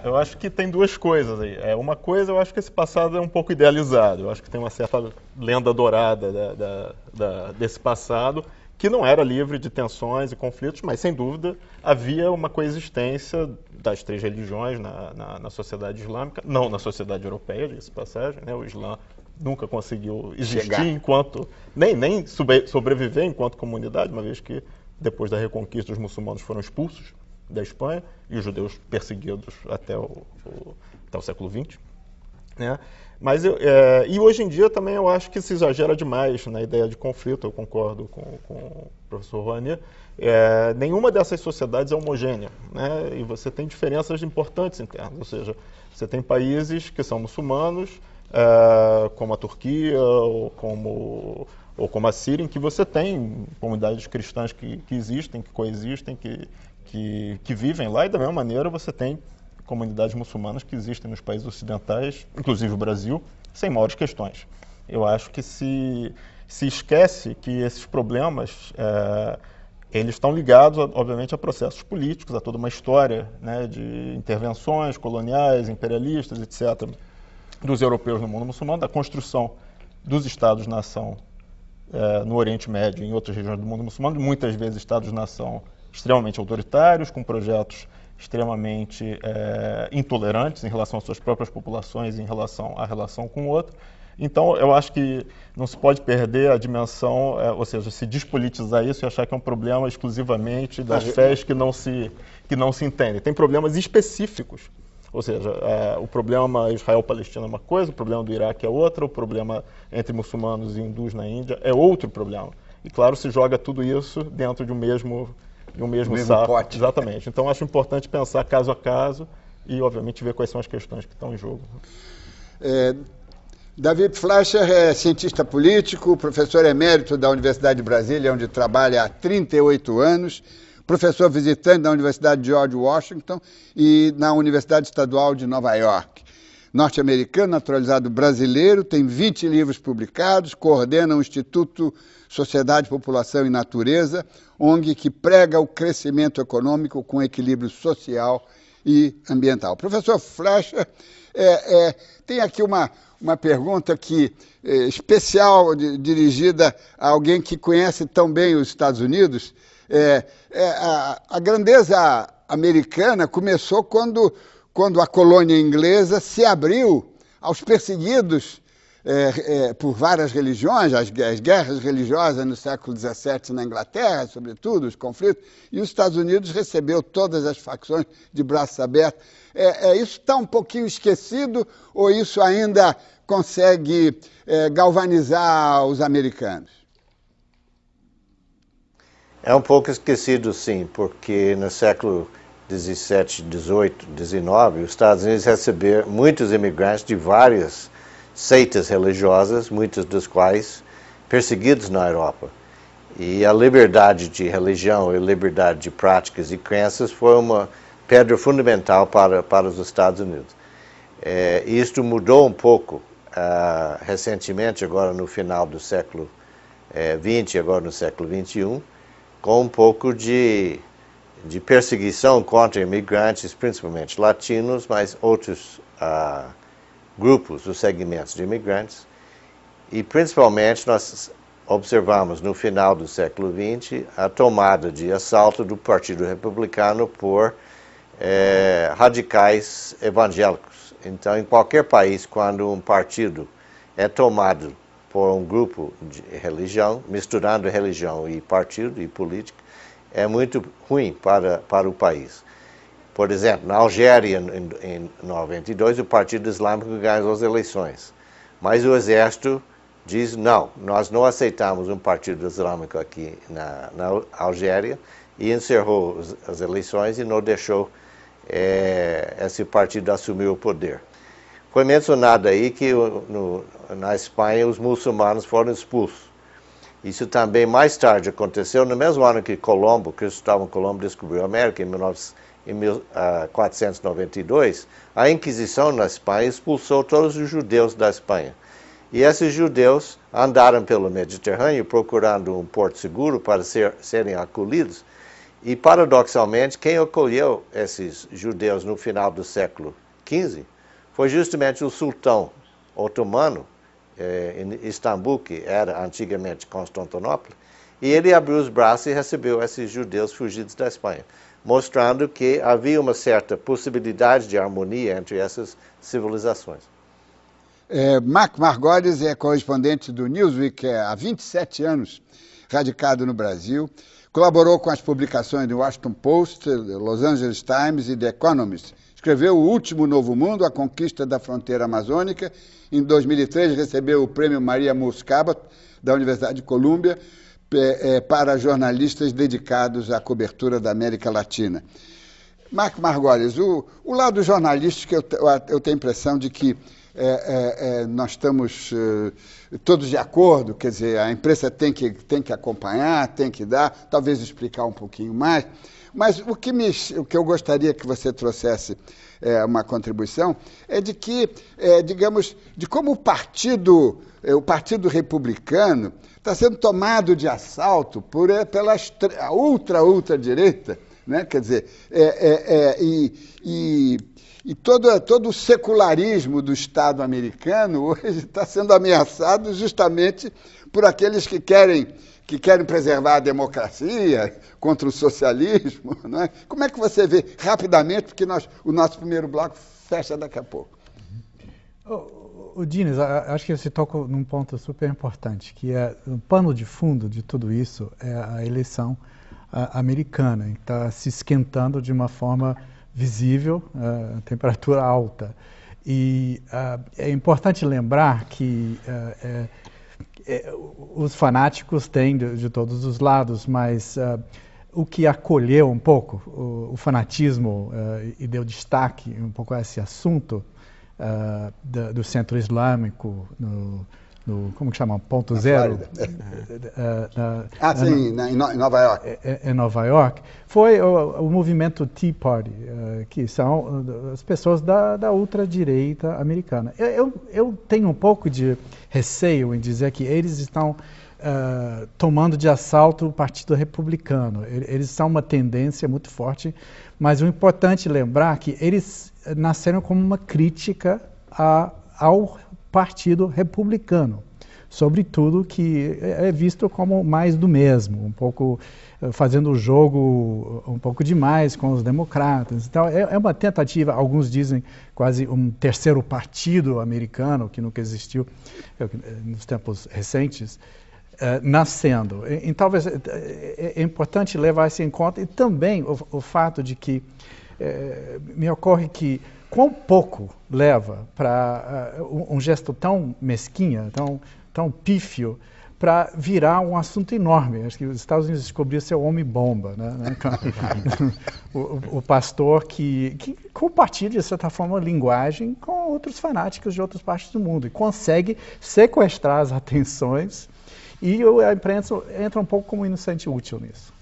Eu acho que tem duas coisas aí. Uma coisa, eu acho que esse passado é um pouco idealizado. Eu acho que tem uma certa lenda dourada desse passado, que não era livre de tensões e conflitos, mas sem dúvida havia uma coexistência das três religiões na sociedade islâmica, não na sociedade europeia, diga-se de passagem, né? O Islã nunca conseguiu existir enquanto, nem sobreviver enquanto comunidade, uma vez que depois da Reconquista os muçulmanos foram expulsos da Espanha e os judeus perseguidos até o século XX, né? Mas e hoje em dia também eu acho que se exagera demais na ideia de conflito. Eu concordo com o professor Rouhani. Nenhuma dessas sociedades é homogênea, né? E você tem diferenças importantes internas, ou seja, você tem países que são muçulmanos, como a Turquia ou como a Síria, em que você tem comunidades cristãs que existem, que coexistem, que vivem lá, e da mesma maneira você tem comunidades muçulmanas que existem nos países ocidentais, inclusive o Brasil, sem maiores questões. Eu acho que se esquece que esses problemas eles estão ligados, obviamente, a processos políticos, a toda uma história, né, de intervenções coloniais, imperialistas, etc., dos europeus no mundo muçulmano, da construção dos Estados-nação no Oriente Médio e em outras regiões do mundo muçulmano, muitas vezes Estados-nação extremamente autoritários, com projetos extremamente intolerantes em relação às suas próprias populações, em relação à relação com o outro. Então, eu acho que não se pode perder a dimensão, ou seja, se despolitizar isso e achar que é um problema exclusivamente das fés que não se entendem. Tem problemas específicos, ou seja, o problema Israel-Palestina é uma coisa, o problema do Iraque é outra, o problema entre muçulmanos e hindus na Índia é outro problema. E, claro, se joga tudo isso dentro de um mesmo saco. Pote. Exatamente. Então, acho importante pensar caso a caso e, obviamente, ver quais são as questões que estão em jogo. David Fleischer é cientista político, professor emérito da Universidade de Brasília, onde trabalha há 38 anos, professor visitante da Universidade George Washington e na Universidade Estadual de Nova York. Norte-americano, naturalizado brasileiro, tem 20 livros publicados, coordena o Instituto Sociedade, População e Natureza, ONG que prega o crescimento econômico com equilíbrio social e ambiental. Professor Fleischer, tem aqui uma pergunta especial dirigida a alguém que conhece tão bem os Estados Unidos. A grandeza americana começou quando a colônia inglesa se abriu aos perseguidos por várias religiões, as guerras religiosas no século XVII na Inglaterra, sobretudo, os conflitos, e os Estados Unidos recebeu todas as facções de braços abertos. Isso está um pouquinho esquecido ou isso ainda consegue galvanizar os americanos? É um pouco esquecido, sim, porque no século XVII, XVIII, XIX, os Estados Unidos receberam muitos imigrantes de várias seitas religiosas, muitos dos quais perseguidos na Europa. E a liberdade de religião e liberdade de práticas e crenças foi uma pedra fundamental para os Estados Unidos. Isto mudou um pouco recentemente, agora no final do século XX, agora no século XXI, com um pouco de perseguição contra imigrantes, principalmente latinos, mas outros grupos, os segmentos de imigrantes. E principalmente nós observamos no final do século XX a tomada de assalto do Partido Republicano por radicais evangélicos. Então, em qualquer país, quando um partido é tomado por um grupo de religião, misturando religião e partido e política, é muito ruim para o país. Por exemplo, na Algéria, em 92, o Partido Islâmico ganhou as eleições. Mas o exército diz, não, nós não aceitamos um Partido Islâmico aqui na Algéria, e encerrou as eleições e não deixou esse partido assumir o poder. Foi mencionado aí que na Espanha os muçulmanos foram expulsos. Isso também mais tarde aconteceu, no mesmo ano que Cristóvão Colombo descobriu a América, em 1492, a Inquisição na Espanha expulsou todos os judeus da Espanha. E esses judeus andaram pelo Mediterrâneo procurando um porto seguro para serem acolhidos, E, paradoxalmente, quem acolheu esses judeus no final do século XV foi justamente o sultão otomano, em Istambul, que era antigamente Constantinopla, e ele abriu os braços e recebeu esses judeus fugidos da Espanha, mostrando que havia uma certa possibilidade de harmonia entre essas civilizações. Marco Margolis é correspondente do Newsweek há 27 anos, radicado no Brasil. Colaborou com as publicações do Washington Post, Los Angeles Times e The Economist. Escreveu O Último Novo Mundo, A Conquista da Fronteira Amazônica. Em 2003 recebeu o Prêmio Maria Muscabat, da Universidade de Colômbia, para jornalistas dedicados à cobertura da América Latina. Marco Margolis, o lado jornalístico, eu tenho a impressão de que nós estamos todos de acordo, quer dizer, a imprensa tem que acompanhar, tem que dar, talvez explicar um pouquinho mais, mas o que eu gostaria que você trouxesse uma contribuição é de que, digamos, de como o Partido Republicano está sendo tomado de assalto pela ultradireita, né? Quer dizer, e todo o secularismo do Estado americano hoje está sendo ameaçado justamente por aqueles que querem preservar a democracia contra o socialismo, não é? Como é que você vê, rapidamente, porque o nosso primeiro bloco fecha daqui a pouco. O Dines, acho que você tocou num ponto super importante, que é o pano de fundo de tudo isso é a eleição americana, que está se esquentando de uma forma visível, temperatura alta. E é importante lembrar que os fanáticos têm de todos os lados, mas o que acolheu um pouco o fanatismo e deu destaque um pouco a esse assunto do centro islâmico, como que chama? Ponto Zero? Em Nova York. Em Nova York, foi o movimento Tea Party, que são as pessoas da ultradireita americana. Eu tenho um pouco de receio em dizer que eles estão tomando de assalto o Partido Republicano. Eles são uma tendência muito forte, mas o importante é lembrar que eles nasceram como uma crítica ao Partido Republicano, sobretudo que é visto como mais do mesmo, um pouco fazendo o jogo um pouco demais com os democratas. Então é uma tentativa, alguns dizem quase um terceiro partido americano, que nunca existiu nos tempos recentes, nascendo. E talvez é importante levar isso em conta, e também o fato de que me ocorre que quão pouco leva para um gesto tão mesquinha, tão pífio, para virar um assunto enorme. Acho que os Estados Unidos descobriu ser o homem-bomba, né? o pastor que compartilha, de certa forma, a linguagem com outros fanáticos de outras partes do mundo e consegue sequestrar as atenções, e a imprensa entra um pouco como inocente útil nisso.